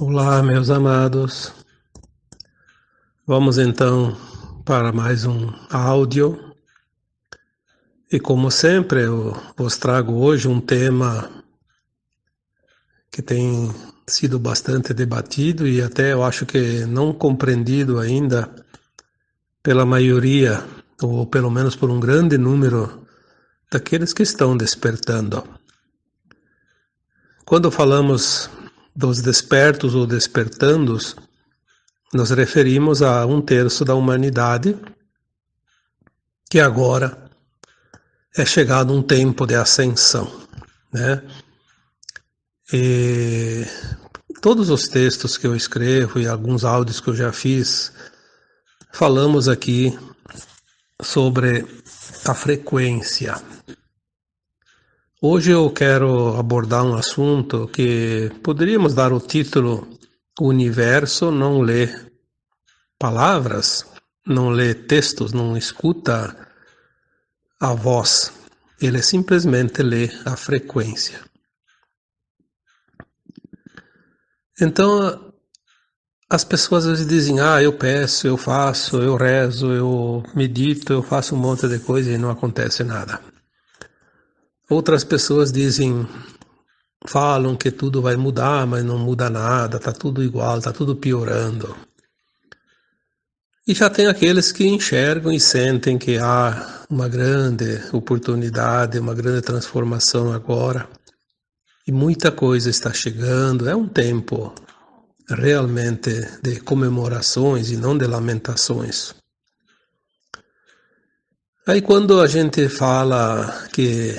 Olá, meus amados. Vamos então para mais um áudio. E como sempre, eu vos trago hoje um tema que tem sido bastante debatido e até eu acho que não compreendido ainda pela maioria, ou pelo menos por um grande número daqueles que estão despertando. Quando falamos dos despertos ou despertandos, nos referimos a 1/3 da humanidade que agora é chegado um tempo de ascensão, né? E todos os textos que eu escrevo e alguns áudios que eu já fiz, falamos aqui sobre a frequência. Hoje eu quero abordar um assunto que poderíamos dar o título: O universo não lê palavras, não lê textos, não escuta a voz, ele simplesmente lê a frequência. Então, as pessoas às vezes dizem, eu peço, eu faço, eu rezo, eu medito, eu faço um monte de coisa e não acontece nada. Outras pessoas dizem, falam que tudo vai mudar, mas não muda nada, está tudo igual, está tudo piorando. E já tem aqueles que enxergam e sentem que há uma grande oportunidade, uma grande transformação agora. E muita coisa está chegando, é um tempo realmente de comemorações e não de lamentações. Aí quando a gente fala que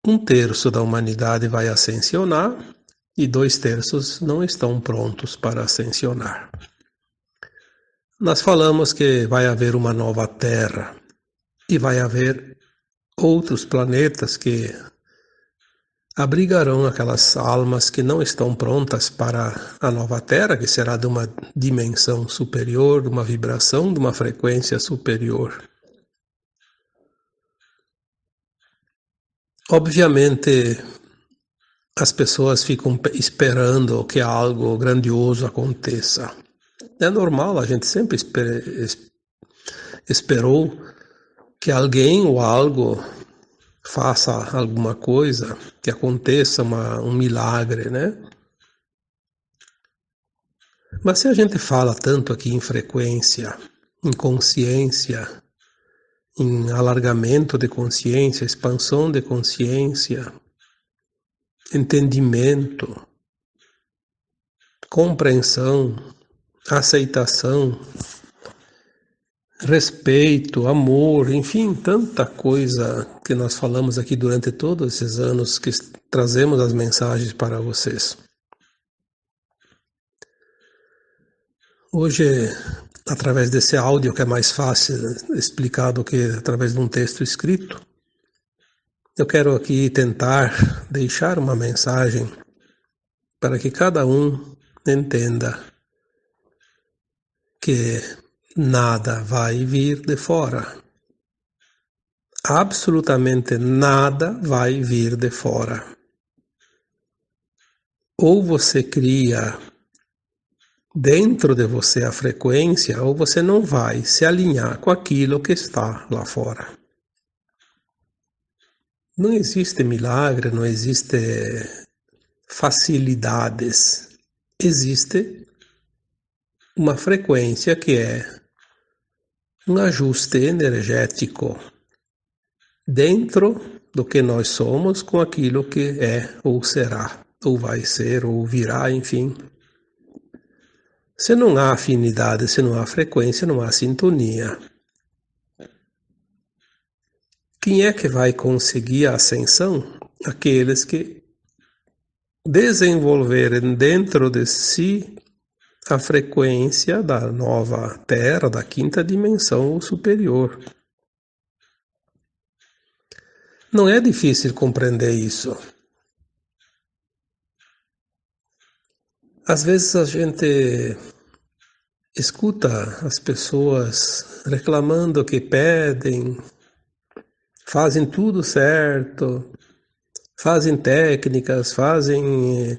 1/3 da humanidade vai ascensionar e 2/3 não estão prontos para ascensionar. Nós falamos que vai haver uma nova Terra e vai haver outros planetas que abrigarão aquelas almas que não estão prontas para a nova Terra, que será de uma dimensão superior, de uma vibração, de uma frequência superior. Obviamente, as pessoas ficam esperando que algo grandioso aconteça. É normal, a gente sempre esperou que alguém ou algo faça alguma coisa, que aconteça um milagre, né? Mas se a gente fala tanto aqui em frequência, em consciência, em alargamento de consciência, expansão de consciência, entendimento, compreensão, aceitação, respeito, amor, enfim, tanta coisa que nós falamos aqui durante todos esses anos que trazemos as mensagens para vocês. Hoje, através desse áudio, que é mais fácil explicar do que através de um texto escrito, eu quero aqui tentar deixar uma mensagem para que cada um entenda que nada vai vir de fora. Absolutamente nada vai vir de fora. Ou você cria dentro de você a frequência, ou você não vai se alinhar com aquilo que está lá fora. Não existe milagre, não existe facilidades. Existe uma frequência que é um ajuste energético dentro do que nós somos com aquilo que é ou será, ou vai ser, ou virá, enfim. Se não há afinidade, se não há frequência, não há sintonia. Quem é que vai conseguir a ascensão? Aqueles que desenvolverem dentro de si a frequência da nova Terra, da quinta dimensão ou superior. Não é difícil compreender isso. Às vezes a gente escuta as pessoas reclamando que pedem, fazem tudo certo, fazem técnicas, fazem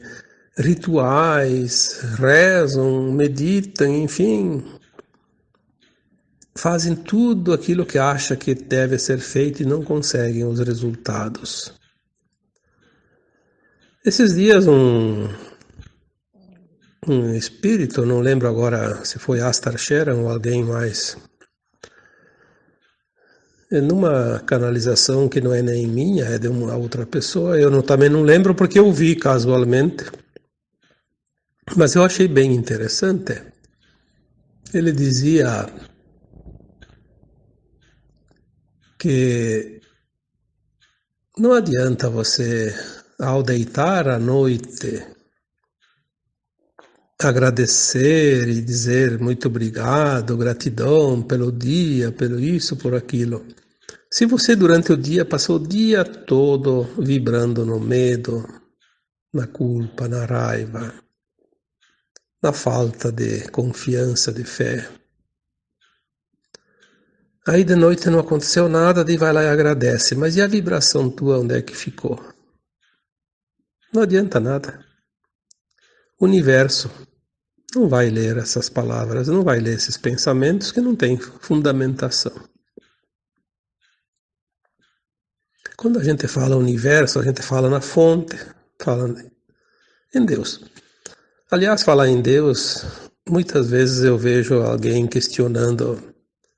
rituais, rezam, meditam, enfim, fazem tudo aquilo que acha que deve ser feito e não conseguem os resultados. Esses dias um espírito, não lembro agora se foi Astar Sheran ou alguém mais, numa canalização que não é nem minha, é de uma outra pessoa, também não lembro porque eu vi casualmente, mas eu achei bem interessante. Ele dizia que não adianta você, ao deitar à noite, agradecer e dizer muito obrigado, gratidão pelo dia, pelo isso, por aquilo. Se você durante o dia passou o dia todo vibrando no medo, na culpa, na raiva, na falta de confiança, de fé, aí de noite não aconteceu nada, daí vai lá e agradece. Mas e a vibração tua, onde é que ficou? Não adianta nada. O universo não vai ler essas palavras, não vai ler esses pensamentos que não têm fundamentação. Quando a gente fala universo, a gente fala na fonte, fala em Deus. Aliás, falar em Deus, muitas vezes eu vejo alguém questionando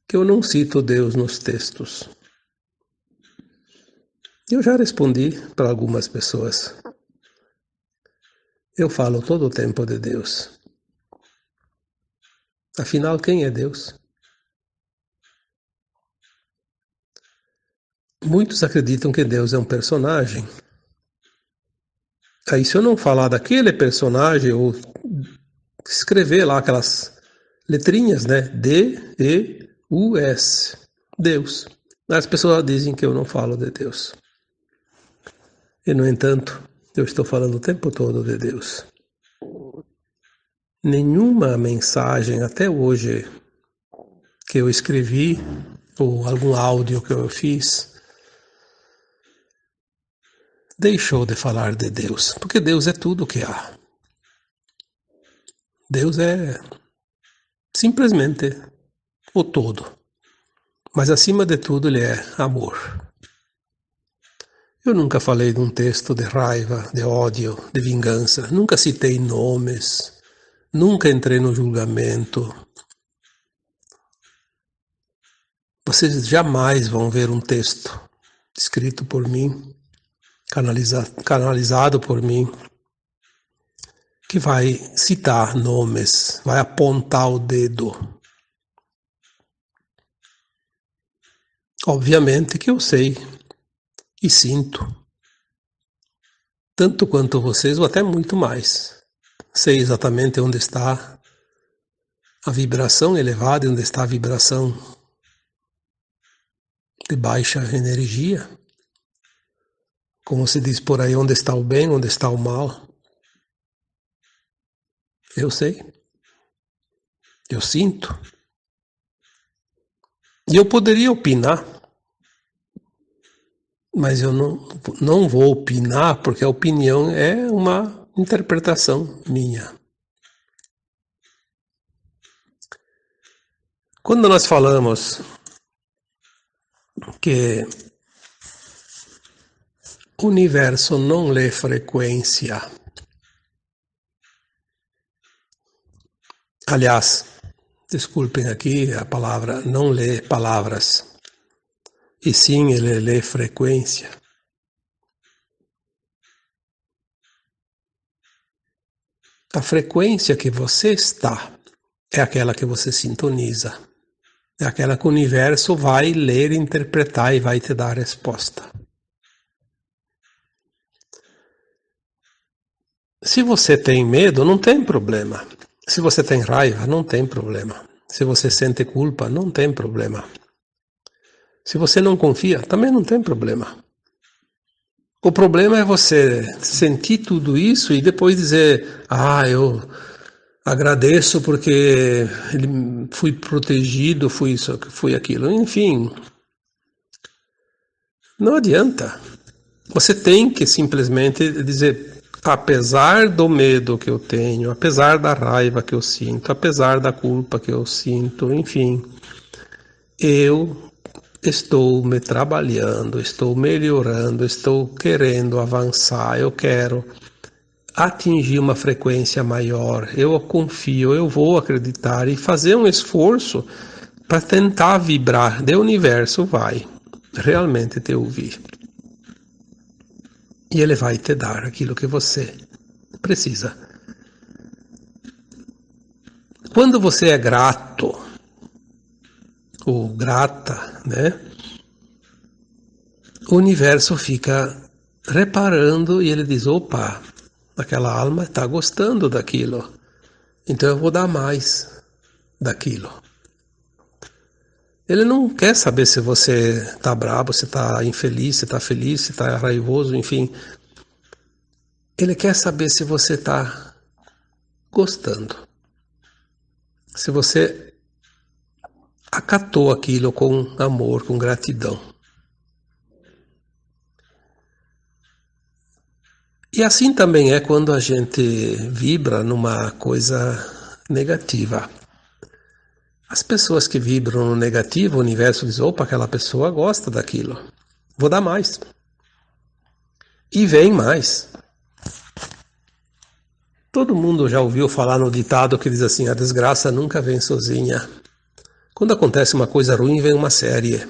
que eu não cito Deus nos textos. Eu já respondi para algumas pessoas. Eu falo todo o tempo de Deus. Afinal, quem é Deus? Muitos acreditam que Deus é um personagem. Aí, se eu não falar daquele personagem, ou escrever lá aquelas letrinhas, né? D-E-U-S. Deus. As pessoas dizem que eu não falo de Deus. E, no entanto, eu estou falando o tempo todo de Deus. Nenhuma mensagem até hoje que eu escrevi, ou algum áudio que eu fiz, deixou de falar de Deus, porque Deus é tudo o que há. Deus é simplesmente o todo, mas acima de tudo Ele é amor. Eu nunca falei de um texto de raiva, de ódio, de vingança, nunca citei nomes, nunca entrei no julgamento. Vocês jamais vão ver um texto escrito por mim, canalizado por mim, que vai citar nomes, vai apontar o dedo. Obviamente que eu sei e sinto, tanto quanto vocês, ou até muito mais. Sei exatamente onde está a vibração elevada e onde está a vibração de baixa energia. Como se diz por aí, onde está o bem, onde está o mal. Eu sei. Eu sinto. E eu poderia opinar, mas eu não vou opinar, porque a opinião é uma interpretação minha. Quando nós falamos que o universo não lê frequência, aliás, desculpem aqui a palavra, não lê palavras, e sim ele lê frequência. A frequência que você está é aquela que você sintoniza. É aquela que o universo vai ler, interpretar e vai te dar a resposta. Se você tem medo, não tem problema. Se você tem raiva, não tem problema. Se você sente culpa, não tem problema. Se você não confia, também não tem problema. O problema é você sentir tudo isso e depois dizer: eu agradeço porque fui protegido, fui isso, fui aquilo. Enfim, não adianta. Você tem que simplesmente dizer: apesar do medo que eu tenho, apesar da raiva que eu sinto, apesar da culpa que eu sinto, enfim, eu estou me trabalhando, estou melhorando, estou querendo avançar, eu quero atingir uma frequência maior, eu confio, eu vou acreditar e fazer um esforço para tentar vibrar. O universo vai realmente te ouvir. E ele vai te dar aquilo que você precisa. Quando você é grato, ou grata, né? O universo fica reparando e ele diz, opa, aquela alma está gostando daquilo, então eu vou dar mais daquilo. Ele não quer saber se você está bravo, se está infeliz, se está feliz, se está raivoso, enfim. Ele quer saber se você está gostando. Se você acatou aquilo com amor, com gratidão. E assim também é quando a gente vibra numa coisa negativa. As pessoas que vibram no negativo, o universo diz, opa, aquela pessoa gosta daquilo. Vou dar mais. E vem mais. Todo mundo já ouviu falar no ditado que diz assim, a desgraça nunca vem sozinha. Quando acontece uma coisa ruim, vem uma série.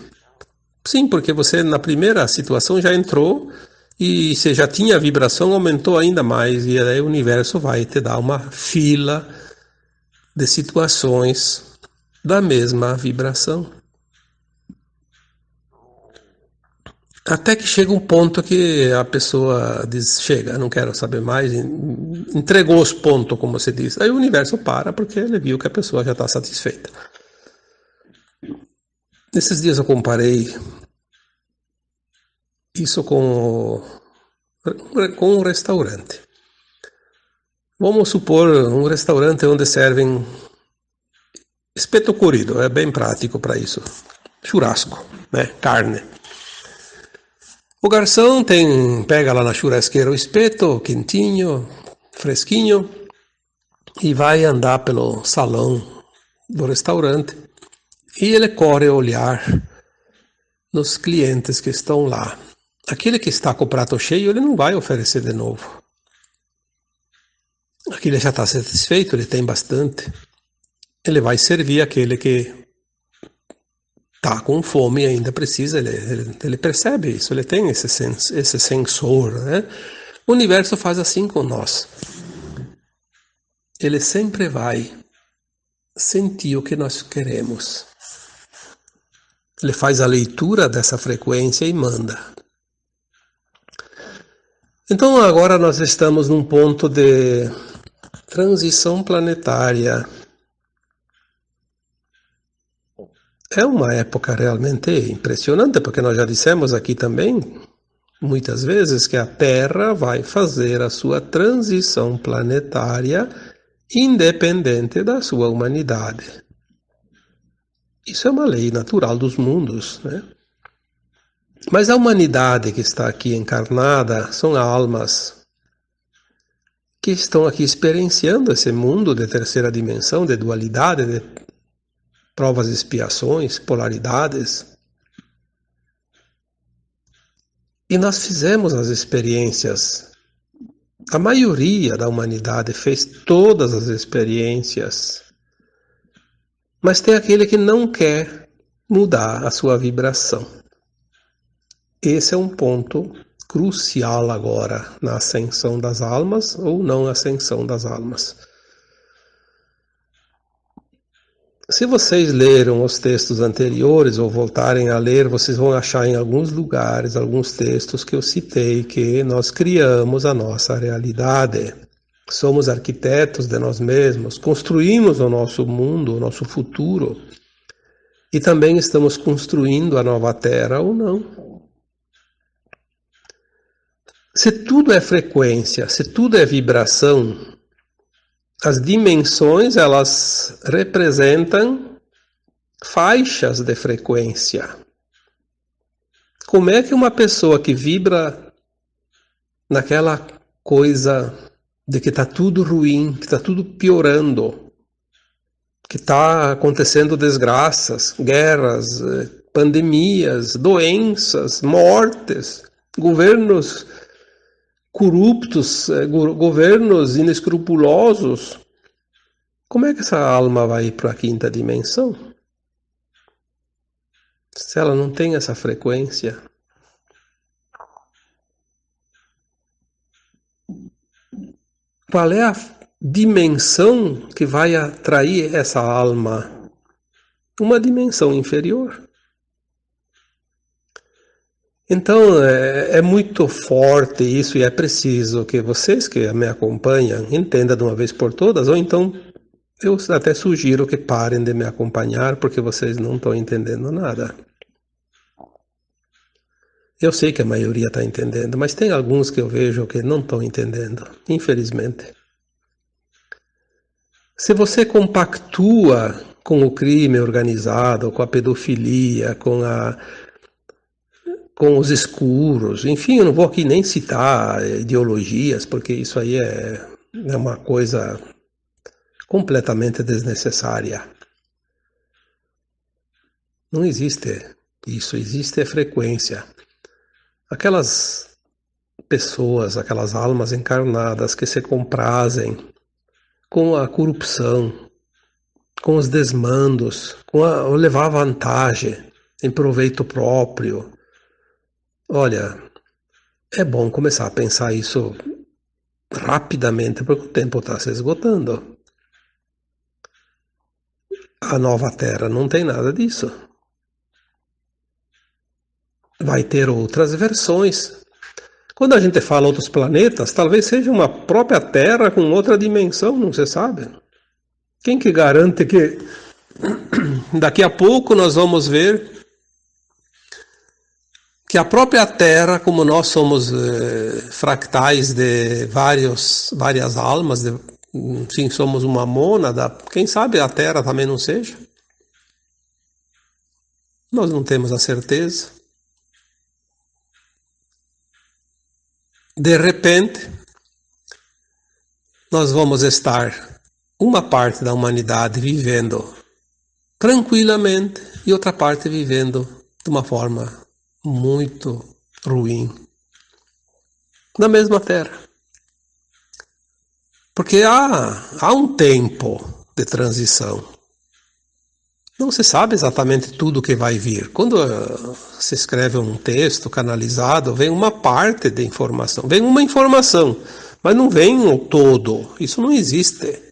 Sim, porque você na primeira situação já entrou e você já tinha a vibração, aumentou ainda mais. E aí o universo vai te dar uma fila de situações da mesma vibração. Até que chega um ponto que a pessoa diz, chega, não quero saber mais, entregou os pontos, como você diz. Aí o universo para, porque ele viu que a pessoa já está satisfeita. Nesses dias eu comparei isso com um restaurante. Vamos supor um restaurante onde servem espeto cozido, é bem prático para isso. Churrasco, né? Carne. O garçom pega lá na churrasqueira o espeto, quentinho, fresquinho, e vai andar pelo salão do restaurante. E ele corre a olhar nos clientes que estão lá. Aquele que está com o prato cheio, ele não vai oferecer de novo. Aquele já está satisfeito, ele tem bastante. Ele vai servir aquele que está com fome e ainda precisa, ele percebe isso, ele tem esse sensor, né? O universo faz assim com nós. Ele sempre vai sentir o que nós queremos. Ele faz a leitura dessa frequência e manda. Então agora nós estamos num ponto de transição planetária. É uma época realmente impressionante, porque nós já dissemos aqui também, muitas vezes, que a Terra vai fazer a sua transição planetária independente da sua humanidade. Isso é uma lei natural dos mundos, né? Mas a humanidade que está aqui encarnada são almas que estão aqui experienciando esse mundo de terceira dimensão, de dualidade, de provas e expiações, polaridades. E nós fizemos as experiências. A maioria da humanidade fez todas as experiências. Mas tem aquele que não quer mudar a sua vibração. Esse é um ponto crucial agora na ascensão das almas ou não ascensão das almas. Se vocês leram os textos anteriores ou voltarem a ler, vocês vão achar em alguns lugares, alguns textos que eu citei, que nós criamos a nossa realidade. Somos arquitetos de nós mesmos, construímos o nosso mundo, o nosso futuro. E também estamos construindo a nova Terra ou não. Se tudo é frequência, se tudo é vibração, as dimensões, elas representam faixas de frequência. Como é que uma pessoa que vibra naquela coisa de que está tudo ruim, que está tudo piorando, que está acontecendo desgraças, guerras, pandemias, doenças, mortes, governos corruptos, governos inescrupulosos. Como é que essa alma vai para a quinta dimensão? Se ela não tem essa frequência. Qual é a dimensão que vai atrair essa alma? Uma dimensão inferior. Então é muito forte isso e é preciso que vocês que me acompanham entendam de uma vez por todas, ou então eu até sugiro que parem de me acompanhar porque vocês não estão entendendo nada. Eu sei que a maioria está entendendo, mas tem alguns que eu vejo que não estão entendendo, infelizmente. Se você compactua com o crime organizado, com a pedofilia, com os escuros, enfim, eu não vou aqui nem citar ideologias, porque isso aí é uma coisa completamente desnecessária. Não existe isso, existe a frequência. Aquelas pessoas, aquelas almas encarnadas que se comprazem com a corrupção, com os desmandos, com o levar vantagem em proveito próprio. Olha, é bom começar a pensar isso rapidamente, porque o tempo está se esgotando. A nova Terra não tem nada disso. Vai ter outras versões. Quando a gente fala outros planetas, talvez seja uma própria Terra com outra dimensão, não se sabe. Quem que garante que daqui a pouco nós vamos ver que a própria Terra, como nós somos fractais de várias almas, enfim, somos uma mônada, quem sabe a Terra também não seja? Nós não temos a certeza. De repente, nós vamos estar uma parte da humanidade vivendo tranquilamente e outra parte vivendo de uma forma muito ruim na mesma Terra. Porque há um tempo de transição. Não se sabe exatamente tudo o que vai vir. Quando se escreve um texto canalizado, vem uma parte de informação, vem uma informação, mas não vem o todo. Isso não existe.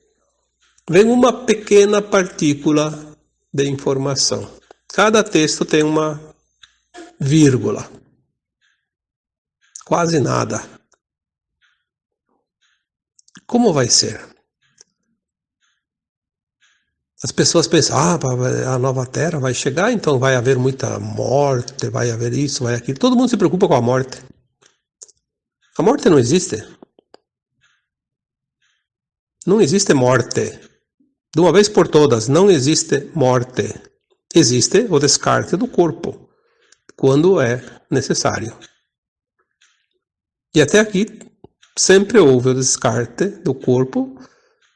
Vem uma pequena partícula de informação. Cada texto tem uma vírgula. Quase nada. Como vai ser? As pessoas pensam, a nova Terra vai chegar, então vai haver muita morte, vai haver isso, vai aquilo. Todo mundo se preocupa com a morte. A morte não existe. Não existe morte. De uma vez por todas, não existe morte. Existe o descarte do corpo, quando é necessário. E até aqui, sempre houve o descarte do corpo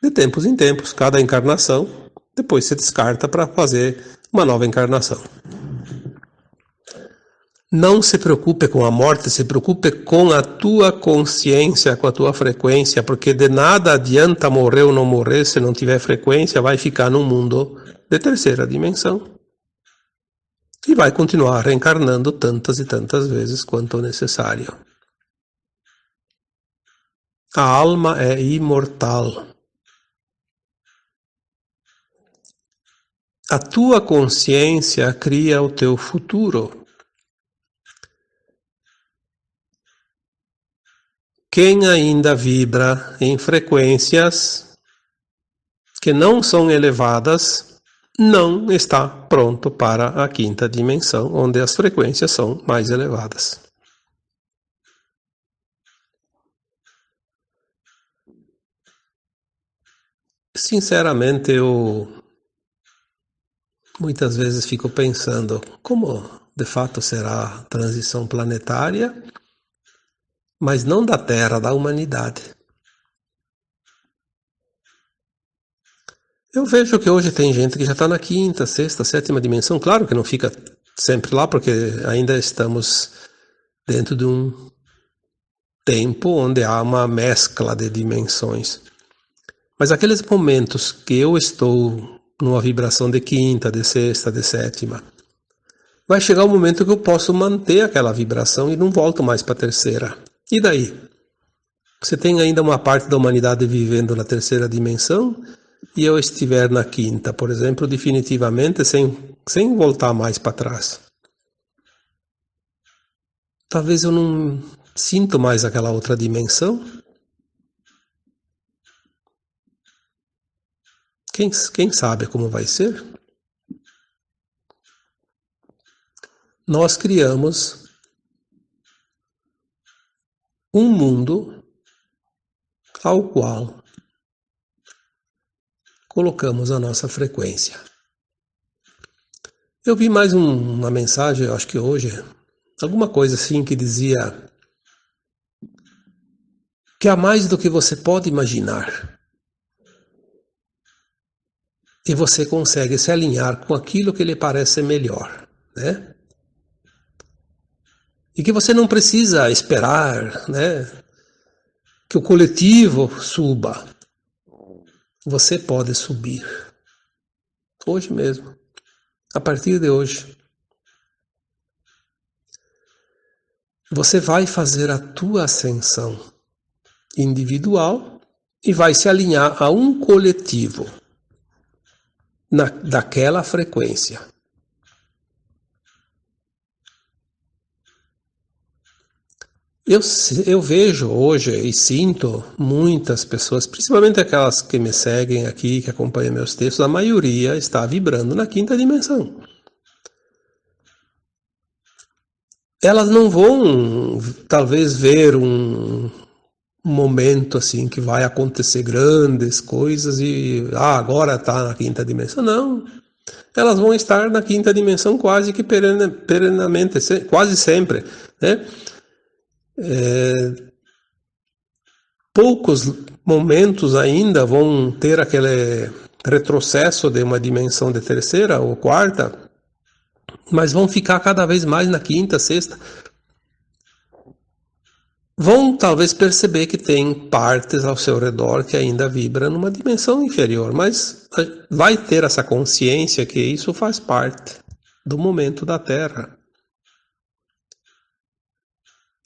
de tempos em tempos. Cada encarnação, depois se descarta para fazer uma nova encarnação. Não se preocupe com a morte, se preocupe com a tua consciência, com a tua frequência, porque de nada adianta morrer ou não morrer se não tiver frequência, vai ficar num mundo de terceira dimensão. E vai continuar reencarnando tantas e tantas vezes quanto necessário. A alma é imortal. A tua consciência cria o teu futuro. Quem ainda vibra em frequências que não são elevadas, não está pronto para a quinta dimensão, onde as frequências são mais elevadas. Sinceramente, eu muitas vezes fico pensando como de fato será a transição planetária mas não da Terra, da humanidade. Eu vejo que hoje tem gente que já está na quinta, sexta, sétima dimensão. Claro que não fica sempre lá, porque ainda estamos dentro de um tempo onde há uma mescla de dimensões. Mas aqueles momentos que eu estou numa vibração de quinta, de sexta, de sétima, vai chegar um momento que eu posso manter aquela vibração e não volto mais para a terceira. E daí? Você tem ainda uma parte da humanidade vivendo na terceira dimensão e eu estiver na quinta, por exemplo, definitivamente sem voltar mais para trás. Talvez eu não sinto mais aquela outra dimensão. Quem sabe como vai ser? Nós criamos um mundo ao qual colocamos a nossa frequência. Eu vi mais uma mensagem, acho que hoje, alguma coisa assim que dizia que há mais do que você pode imaginar. E você consegue se alinhar com aquilo que lhe parece melhor, né? E que você não precisa esperar, né, que o coletivo suba. Você pode subir. Hoje mesmo. A partir de hoje. Você vai fazer a tua ascensão individual e vai se alinhar a um coletivo daquela frequência. Eu vejo hoje e sinto muitas pessoas, principalmente aquelas que me seguem aqui, que acompanham meus textos, a maioria está vibrando na quinta dimensão. Elas não vão, talvez, ver um momento assim que vai acontecer grandes coisas e agora está na quinta dimensão. Não. Elas vão estar na quinta dimensão quase que perenamente, quase sempre, né? Poucos momentos ainda vão ter aquele retrocesso de uma dimensão de terceira ou quarta, mas vão ficar cada vez mais na quinta, sexta. Vão talvez perceber que tem partes ao seu redor que ainda vibram numa dimensão inferior, mas vai ter essa consciência que isso faz parte do momento da Terra.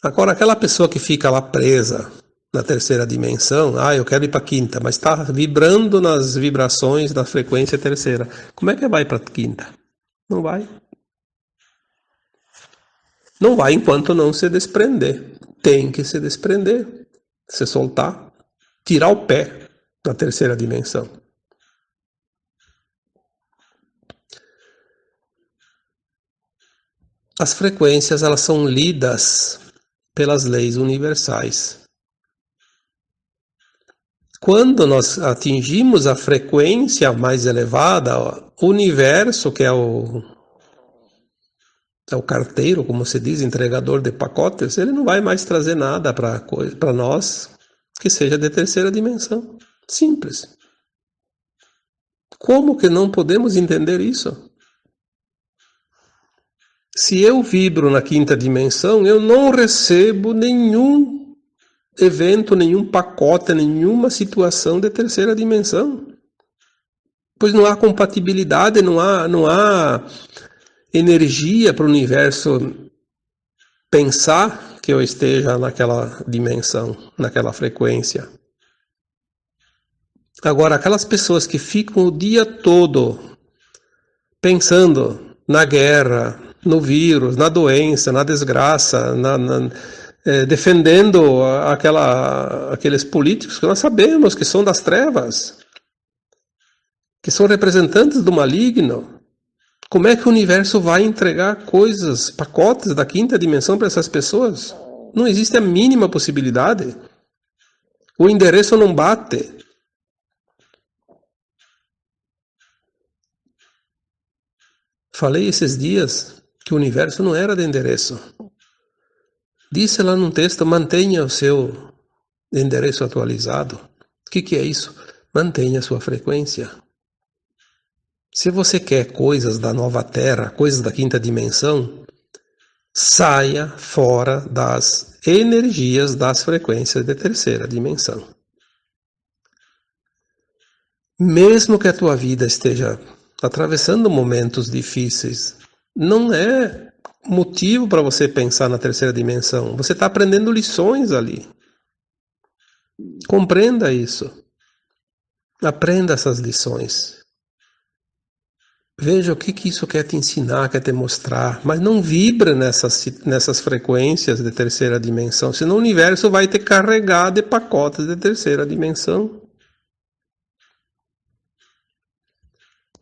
Agora, aquela pessoa que fica lá presa na terceira dimensão, eu quero ir para a quinta, mas está vibrando nas vibrações da frequência terceira. Como é que vai para a quinta? Não vai. Não vai enquanto não se desprender. Tem que se desprender, se soltar, tirar o pé na terceira dimensão. As frequências, elas são lidas pelas leis universais. Quando nós atingimos a frequência mais elevada, o universo, que é o carteiro, como se diz, entregador de pacotes, ele não vai mais trazer nada para nós que seja de terceira dimensão. Simples. Como que não podemos entender isso? Se eu vibro na quinta dimensão, eu não recebo nenhum evento, nenhum pacote, nenhuma situação de terceira dimensão. Pois não há compatibilidade, não há energia para o universo pensar que eu esteja naquela dimensão, naquela frequência. Agora, aquelas pessoas que ficam o dia todo pensando na guerra, no vírus, na doença, na desgraça, defendendo aqueles políticos que nós sabemos que são das trevas, que são representantes do maligno. Como é que o universo vai entregar coisas, pacotes da quinta dimensão para essas pessoas? Não existe a mínima possibilidade. O endereço não bate. Falei esses dias que o universo não era de endereço. Disse lá num texto, mantenha o seu endereço atualizado. O que é isso? Mantenha a sua frequência. Se você quer coisas da nova Terra, coisas da quinta dimensão, saia fora das energias das frequências de terceira dimensão. Mesmo que a tua vida esteja atravessando momentos difíceis, não é motivo para você pensar na terceira dimensão. Você está aprendendo lições ali. Compreenda isso. Aprenda essas lições. Veja o que isso quer te ensinar, quer te mostrar, mas não vibra nessas frequências de terceira dimensão, senão o universo vai te carregar de pacotes de terceira dimensão.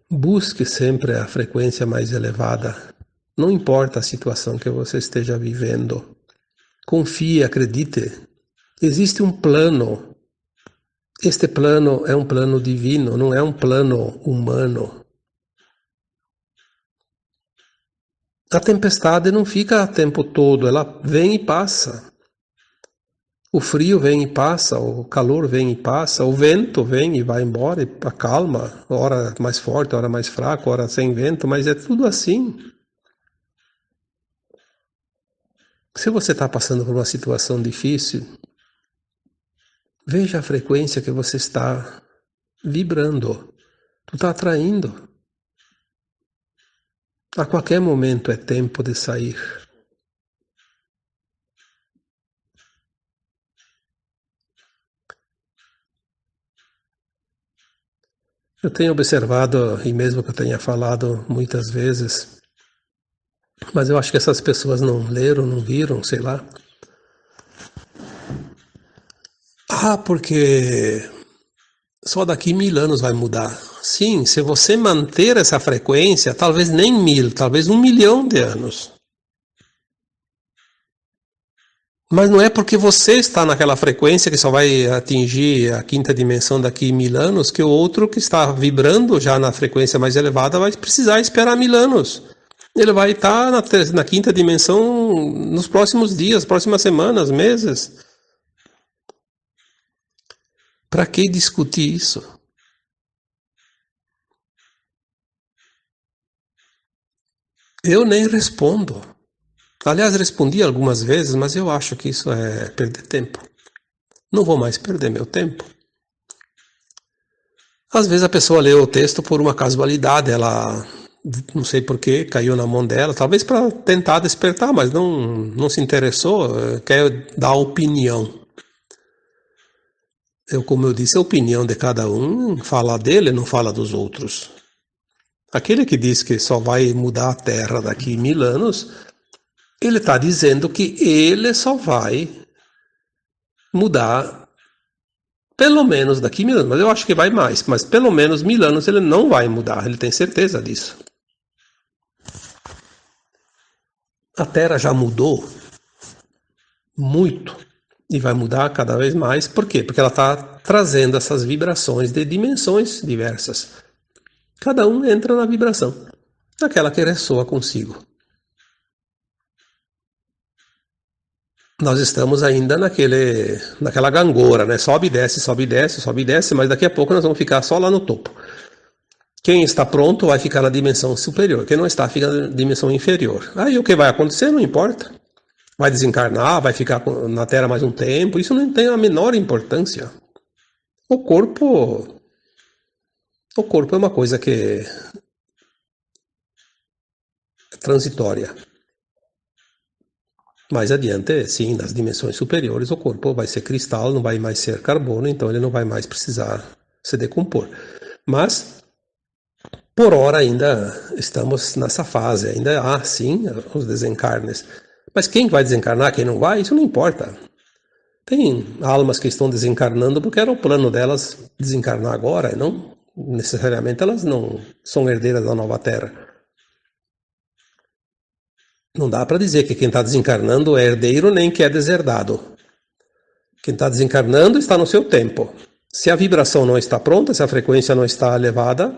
Busque sempre a frequência mais elevada, não importa a situação que você esteja vivendo. Confie, acredite, existe um plano. Este plano é um plano divino, não é um plano humano. A tempestade não fica o tempo todo, ela vem e passa. O frio vem e passa, o calor vem e passa, o vento vem e vai embora e acalma, hora mais forte, hora mais fraco, hora sem vento, mas é tudo assim. Se você está passando por uma situação difícil, veja a frequência que você está vibrando, tu está atraindo. A qualquer momento é tempo de sair. Eu tenho observado, e mesmo que eu tenha falado muitas vezes, mas eu acho que essas pessoas não leram, não viram, sei lá. Porque só daqui 1000 anos vai mudar. Sim, se você manter essa frequência, talvez nem 1000, talvez 1 milhão de anos. Mas não é porque você está naquela frequência que só vai atingir a quinta dimensão daqui 1000 anos, que o outro que está vibrando já na frequência mais elevada vai precisar esperar 1000 anos. Ele vai estar na quinta dimensão nos próximos dias, próximas semanas, meses. Para que discutir isso? Eu nem respondo. Aliás, respondi algumas vezes, mas eu acho que isso é perder tempo. Não vou mais perder meu tempo. Às vezes a pessoa lê o texto por uma casualidade, ela, não sei porquê, caiu na mão dela, talvez para tentar despertar, mas não se interessou, quer dar opinião. Como eu disse, a opinião de cada um fala dele, não fala dos outros. Aquele que diz que só vai mudar a Terra daqui 1000 anos, ele está dizendo que ele só vai mudar pelo menos daqui 1000 anos. Mas eu acho que vai mais, mas pelo menos 1000 anos ele não vai mudar, ele tem certeza disso. A Terra já mudou muito e vai mudar cada vez mais. Por quê? Porque ela está trazendo essas vibrações de dimensões diversas. Cada um entra na vibração, naquela que ressoa consigo. Nós estamos ainda naquela gangorra, né? Sobe, desce, sobe, desce, sobe, desce, mas daqui a pouco nós vamos ficar só lá no topo. Quem está pronto vai ficar na dimensão superior, quem não está fica na dimensão inferior. Aí o que vai acontecer não importa. Vai desencarnar, vai ficar na Terra mais um tempo, isso não tem a menor importância. O corpo é uma coisa que é transitória. Mais adiante, sim, nas dimensões superiores, o corpo vai ser cristal, não vai mais ser carbono, então ele não vai mais precisar se decompor. Mas, por hora, ainda estamos nessa fase, ainda há, sim, os desencarnes. Mas quem vai desencarnar, quem não vai, isso não importa. Tem almas que estão desencarnando porque era o plano delas desencarnar agora, e não necessariamente elas não são herdeiras da nova Terra. Não dá para dizer que quem está desencarnando é herdeiro nem que é deserdado. Quem está desencarnando está no seu tempo. Se a vibração não está pronta, se a frequência não está elevada,